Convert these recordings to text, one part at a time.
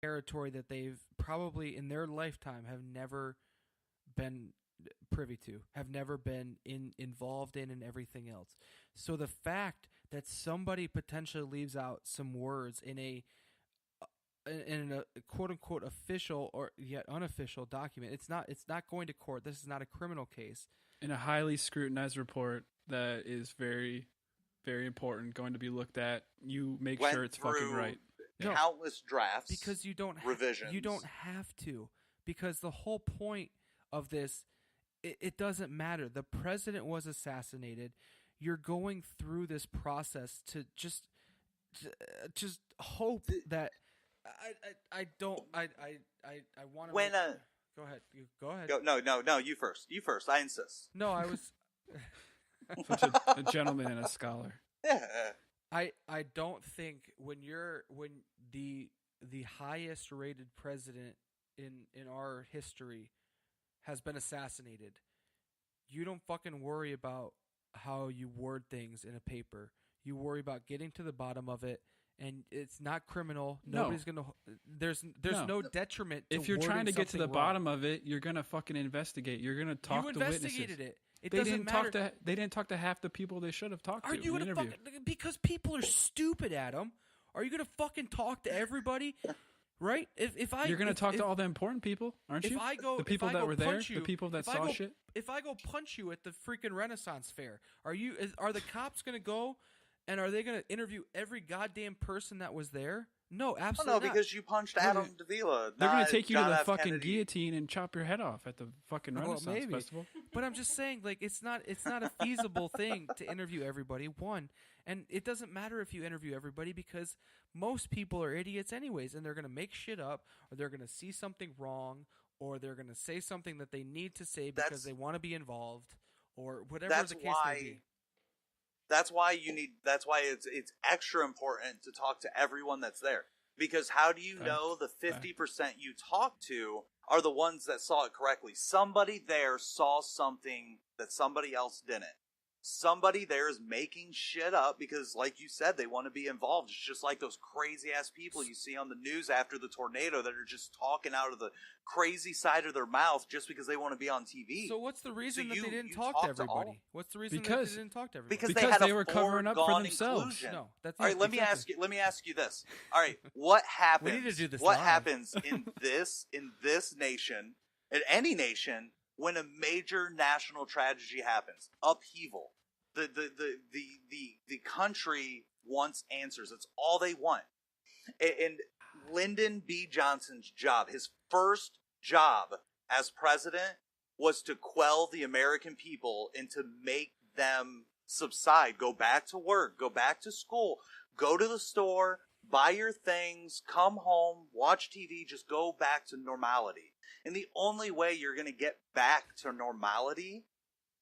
territory that they've probably in their lifetime have never been privy to, have never been involved in, and everything else. So the fact that somebody potentially leaves out some words in a quote unquote official or yet unofficial document, it's not going to court. This is not a criminal case. In a highly scrutinized report that is very, very important, going to be looked at, you make sure it's fucking right. Yeah. Countless drafts because you don't revisions. You don't have to, because the whole point of this, it doesn't matter. The president was assassinated. You're going through this process to just hope that I want to. When go ahead. Go ahead. No. You first. You first. I insist. No, I was such a gentleman and a scholar. Yeah. I don't think when the highest rated president in our history has been assassinated, you don't fucking worry about how you word things in a paper. You worry about getting to the bottom of it, and it's not criminal. Nobody's gonna. There's no detriment. If you're trying to get to the bottom of it, you're gonna fucking investigate. You're gonna talk to witnesses. You investigated it. They didn't talk to half the people they should have talked to. Are you gonna because people are stupid, Adam? Are you gonna fucking talk to everybody? Right? You're gonna talk to all the important people, aren't you? The people that were there, the people that saw shit. If I go punch you at the freaking Renaissance Fair, are the cops gonna go and are they gonna interview every goddamn person that was there? No, absolutely not. No, because you punched Adam Davila. They're gonna take you to the fucking guillotine and chop your head off at the fucking Renaissance Festival. But I'm just saying, like, it's not a feasible thing to interview everybody. One, and it doesn't matter if you interview everybody because most people are idiots anyways, and they're gonna make shit up, or they're gonna see something wrong, or they're gonna say something that they need to say because they want to be involved, or whatever the case may be. That's why it's extra important to talk to everyone that's there. Because how do you know the 50% you talk to are the ones that saw it correctly? Somebody there saw something that somebody else didn't. Somebody there is making shit up because, like you said, they want to be involved. It's just like those crazy-ass people you see on the news after the tornado that are just talking out of the crazy side of their mouth just because they want to be on TV. So what's the reason that they didn't talk to everybody? What's the reason that they didn't talk to everybody? Because they were covering up for themselves. No, that's all right. Let me ask you this. All right, what happens? We need to do this. What live. happens in this nation, in any nation, when a major national tragedy happens? Upheaval. The country wants answers. It's all they want. And Lyndon B. Johnson's job, his first job as president, was to quell the American people and to make them subside. Go back to work. Go back to school. Go to the store. Buy your things. Come home. Watch TV. Just go back to normality. And the only way you're going to get back to normality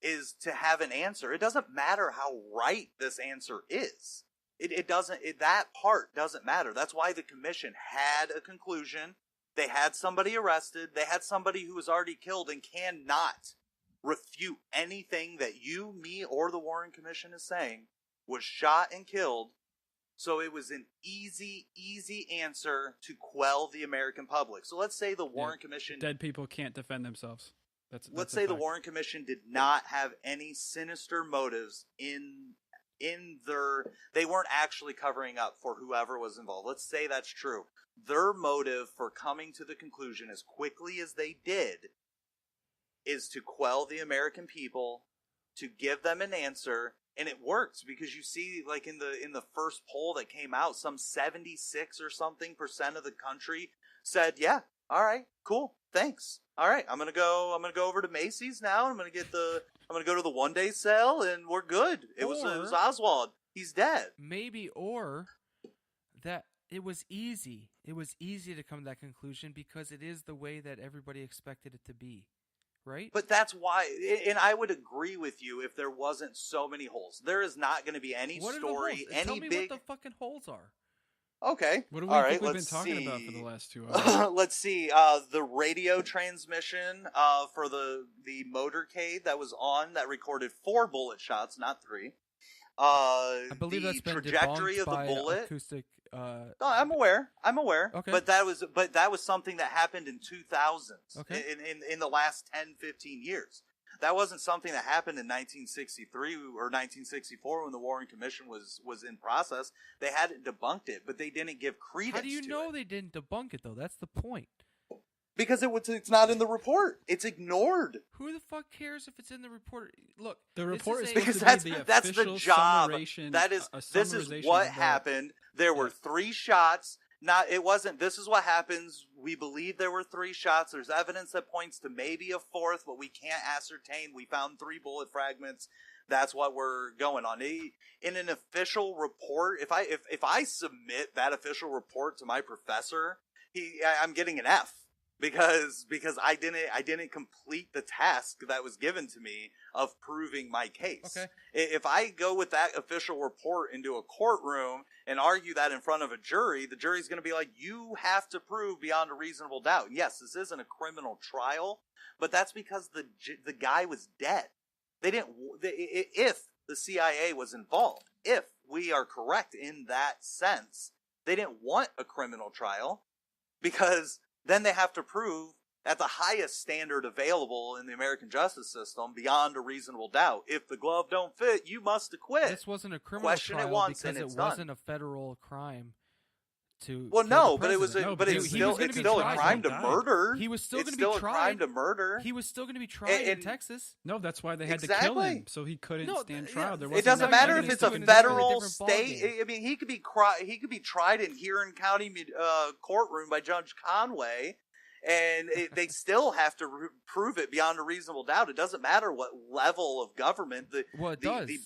is to have an answer. It doesn't matter how right this answer is. That part doesn't matter. That's why the commission had a conclusion. They had somebody arrested. They had somebody who was already killed and cannot refute anything that you, me, or the Warren Commission is saying was shot and killed. So it was an easy answer to quell the American public. So let's say the Warren Commission... Dead people can't defend themselves. Let's say the Warren Commission did not have any sinister motives in their... They weren't actually covering up for whoever was involved. Let's say that's true. Their motive for coming to the conclusion as quickly as they did is to quell the American people, to give them an answer, and it works because you see, like in the first poll that came out, some 76 or something % of the country said, "Yeah, all right, cool, thanks. All right, I'm gonna go over to Macy's now. I'm gonna go to the one-day sale, and we're good." It was Oswald. He's dead. Maybe, or that it was easy. It was easy to come to that conclusion because it is the way that everybody expected it to be, right? But that's why, and I would agree with you if there wasn't so many holes. There is not going to be any story, any Tell me big. what the fucking holes are. Okay. What do we think we've been talking about for the last 2 hours? Let's see. The radio transmission for the motorcade that was on that recorded 4 bullet shots, not 3. I believe that's been trajectory debunked of the by bullet. acoustic No, I'm aware. Okay. But that was something that happened in 2000s. Okay. In the last 10, 15 years. That wasn't something that happened in 1963 or 1964 when the Warren Commission was in process. They hadn't debunked it, but they didn't give credence to it. How do you know they didn't debunk it, though? That's the point. Because it's not in the report. It's ignored. Who the fuck cares if it's in the report? Look, the report is because that's the job. This is what of happened. There were 3 shots. This is what happens. We believe there were 3 shots. There's evidence that points to maybe a 4th, but we can't ascertain. We found 3 bullet fragments. That's what we're going on. In an official report, if I submit that official report to my professor, I'm getting an F. Because I didn't complete the task that was given to me of proving my case. Okay. If I go with that official report into a courtroom and argue that in front of a jury, the jury's going to be like, you have to prove beyond a reasonable doubt. And yes, this isn't a criminal trial, but that's because the guy was dead. If the CIA was involved, if we are correct in that sense, they didn't want a criminal trial because then they have to prove at the highest standard available in the American justice system beyond a reasonable doubt. If the glove don't fit, you must acquit. This wasn't a criminal Question trial it once because and it's it wasn't done. a federal crime. No, but it's still a crime to murder. He was still going to be tried. It's still a tried. crime to murder. He was still going to be tried in Texas. No, that's why they had to kill him, so he couldn't stand trial. It doesn't matter if it's a federal state. I mean, he could be tried in Huron County courtroom by Judge Conway. And they still have to prove it beyond a reasonable doubt. It doesn't matter what level of government. The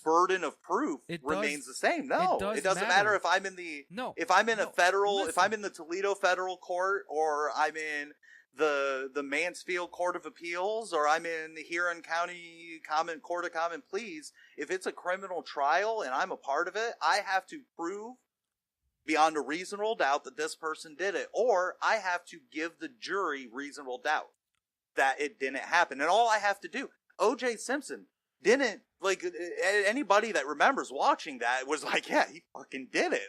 burden of proof remains the same. No, it doesn't matter if I'm in the if I'm in the Toledo Federal Court or I'm in the Mansfield Court of Appeals or I'm in the Huron County Court of Common Pleas. If it's a criminal trial and I'm a part of it, I have to prove beyond a reasonable doubt that this person did it, or I have to give the jury reasonable doubt that it didn't happen. And all I have to do, O.J. Simpson didn't, anybody that remembers watching that was like, yeah, he fucking did it.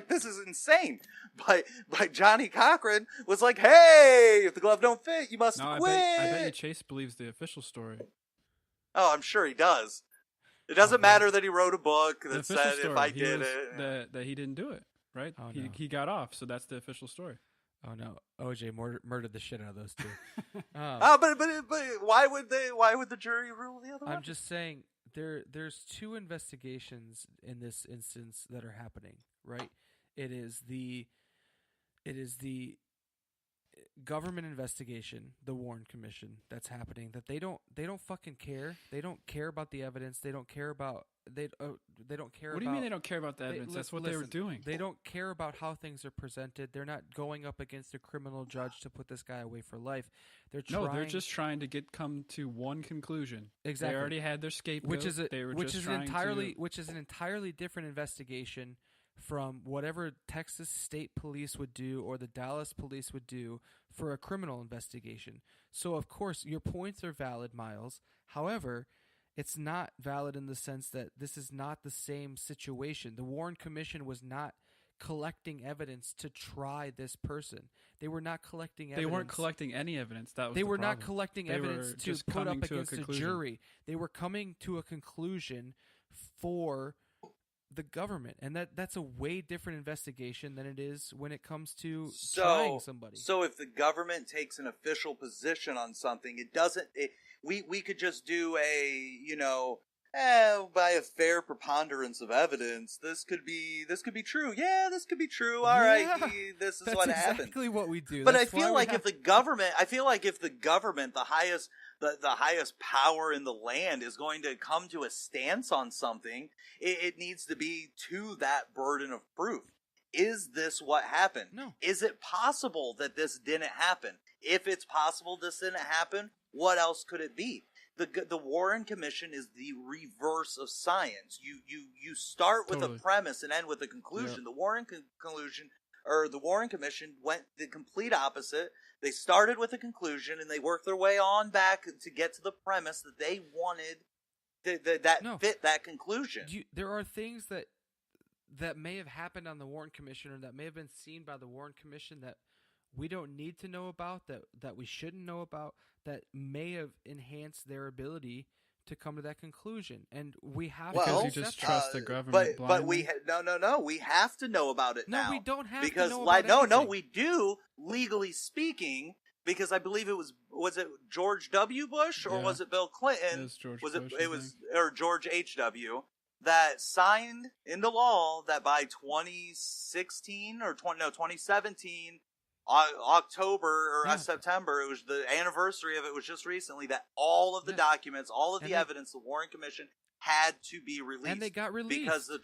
This is insane. But Johnny Cochran was like, hey, if the glove don't fit, you must quit. I bet you Chase believes the official story. Oh, I'm sure he does. It doesn't matter that he wrote a book that said if I did it. That he didn't do it. Right? Oh, he got off, so that's the official story. Oh no, OJ murdered the shit out of those two. But why would the jury rule the other one? I'm just saying there's 2 investigations in this instance that are happening, right? It is the government investigation, the Warren Commission that's happening. That they don't fucking care. They don't care about the evidence. They don't care about they don't care. What do you mean they don't care about the evidence? That's what they were doing. They don't care about how things are presented. They're not going up against a criminal judge to put this guy away for life. They're just trying to come to one conclusion. Exactly. They already had their scapegoat. Which is an entirely different investigation from whatever Texas State Police would do or the Dallas Police would do for a criminal investigation. So, of course, your points are valid, Miles. However, it's not valid in the sense that this is not the same situation. The Warren Commission was not collecting evidence to try this person. They were not collecting evidence. They weren't collecting any evidence. They were not collecting evidence to put up against a jury. They were coming to a conclusion for the government, and that's a way different investigation than it is when it comes to trying somebody. So if the government takes an official position on something, it doesn't. We could just do by a fair preponderance of evidence, this could be true. Yeah, this could be true. All right, this is what happened. That's exactly what we do. But I feel like if the government, the highest power in the land, is going to come to a stance on something, it needs to be to that burden of proof. Is this what happened? No. Is it possible that this didn't happen? If it's possible this didn't happen, what else could it be? The Warren Commission is the reverse of science. You start with a premise and end with a conclusion. Yeah. The Warren Commission went the complete opposite. They started with a conclusion and they worked their way on back to get to the premise that they wanted fit that conclusion. There are things that that may have happened on the Warren Commission, or that may have been seen by the Warren Commission, that we don't need to know about, that we shouldn't know about, that may have enhanced their ability to come to that conclusion. And we have because to you just trust the government blindly. But we no, we have to know about it now. No, we don't have because, to know about anything. No, we do, legally speaking, because I believe it was it George W. Bush or was it Bill Clinton? It was George Bush, it was or George H.W. that signed into law that by 2016 or 2017 October or September, it was the anniversary of it was just recently, that all of the documents, all of the evidence, the Warren Commission had to be released. And they got released. Because the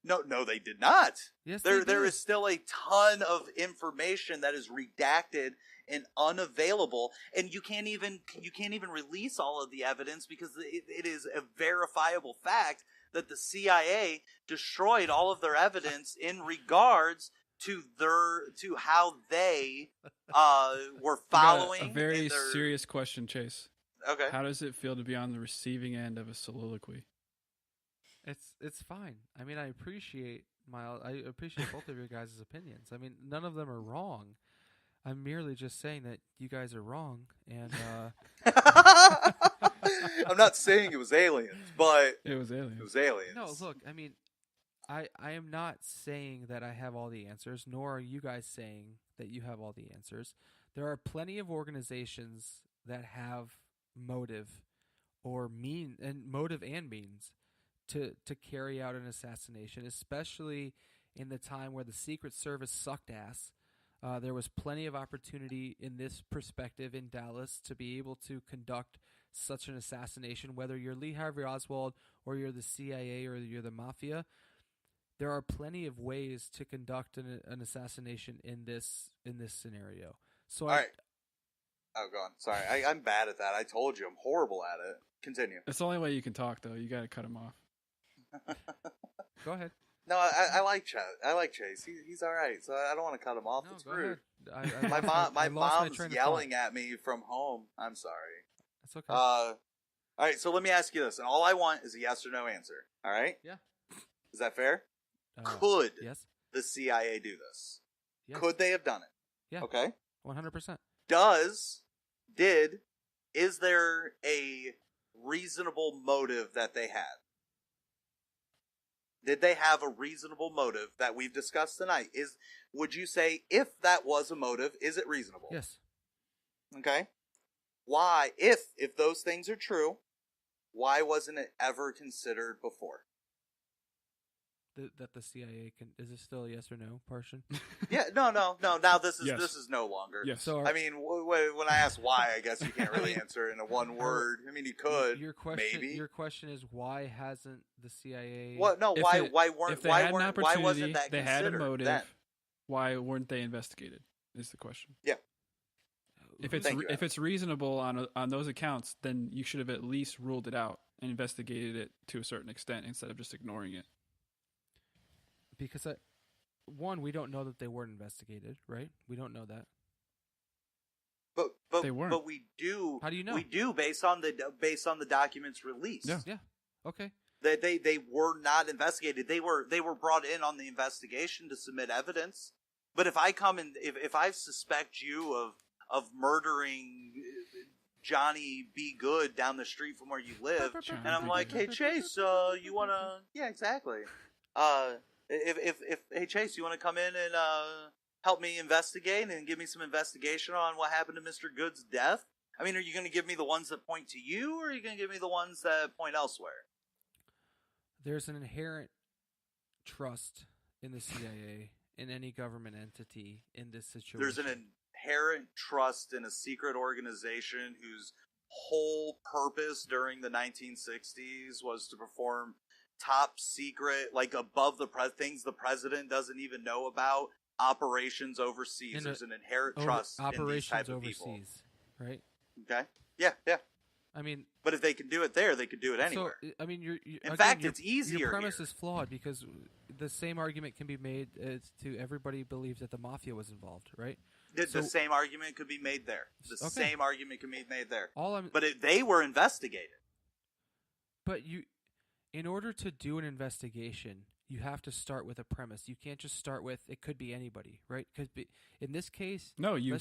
No, they did not. Yes, there is still a ton of information that is redacted and unavailable, and you can't even release all of the evidence because it is a verifiable fact that the CIA destroyed all of their evidence in regards to how they were following. A very serious question, Chase. Okay. How does it feel to be on the receiving end of a soliloquy? It's fine. I mean, I appreciate both of your guys' opinions. I mean, none of them are wrong. I'm merely just saying that you guys are wrong, and I'm not saying it was aliens, but it was aliens. It was aliens. No, look, I mean, I am not saying that I have all the answers, nor are you guys saying that you have all the answers. There are plenty of organizations that have motive and means to carry out an assassination, especially in the time where the Secret Service sucked ass. There was plenty of opportunity in this perspective in Dallas to be able to conduct such an assassination, whether you're Lee Harvey Oswald or you're the CIA or you're the mafia. There are plenty of ways to conduct an assassination in this scenario. So all right. Oh, go on. Sorry, I'm bad at that. I told you, I'm horrible at it. Continue. It's the only way you can talk, though. You got to cut him off. Go ahead. No, I like Chase. I like Chase. He's all right. So I don't want to cut him off. No, it's go rude. ahead. My mom's yelling at me from home. I'm sorry. That's okay. All right. So let me ask you this, and all I want is a yes or no answer. All right. Yeah. Is that fair? Could the CIA do this? Yes. Could they have done it? Yeah. Okay. 100%. Is there a reasonable motive that they had? Did they have a reasonable motive that we've discussed tonight? Would you say, if that was a motive, is it reasonable? Yes. Okay. Why, if those things are true, why wasn't it ever considered before? That the CIA can, is it still a yes or no portion? Yeah, no. Now this is no longer. Yes. So I mean, when I ask why, I guess you can't really answer in a one word. I mean, you could. Maybe. Your question is, why hasn't the CIA? What? No. Why wasn't that they considered? had a motive. Then? Why weren't they investigated? Is the question. Yeah. If it's reasonable on those accounts, then you should have at least ruled it out and investigated it to a certain extent instead of just ignoring it. Because we don't know that they weren't investigated, right? We don't know that. But they weren't. But we do. How do you know? We do based on the documents released. Yeah. Okay. They were not investigated. They were brought in on the investigation to submit evidence. But if I come and if I suspect you of murdering Johnny B. Good down the street from where you live, and I'm like, hey Chase, you wanna? Yeah, exactly. If hey Chase, you want to come in and help me investigate and give me some investigation on what happened to Mr. Good's death? I mean, are you going to give me the ones that point to you, or are you going to give me the ones that point elsewhere? There's an inherent trust in the CIA, in any government entity in this situation. There's an inherent trust in a secret organization whose whole purpose during the 1960s was to perform top secret, like above the things the president doesn't even know about, operations overseas. There's an inherent trust in these type of people. Overseas, right? Okay. Yeah. I mean, but if they can do it there, they could do it anywhere. So, I mean, in fact, it's easier. Your premise here. is flawed because the same argument can be made to everybody believes that the mafia was involved, right? The same argument could be made there. The same argument can be made there. But they were investigated. But in order to do an investigation, you have to start with a premise. You can't just start with it could be anybody, right? Because in this case, no, you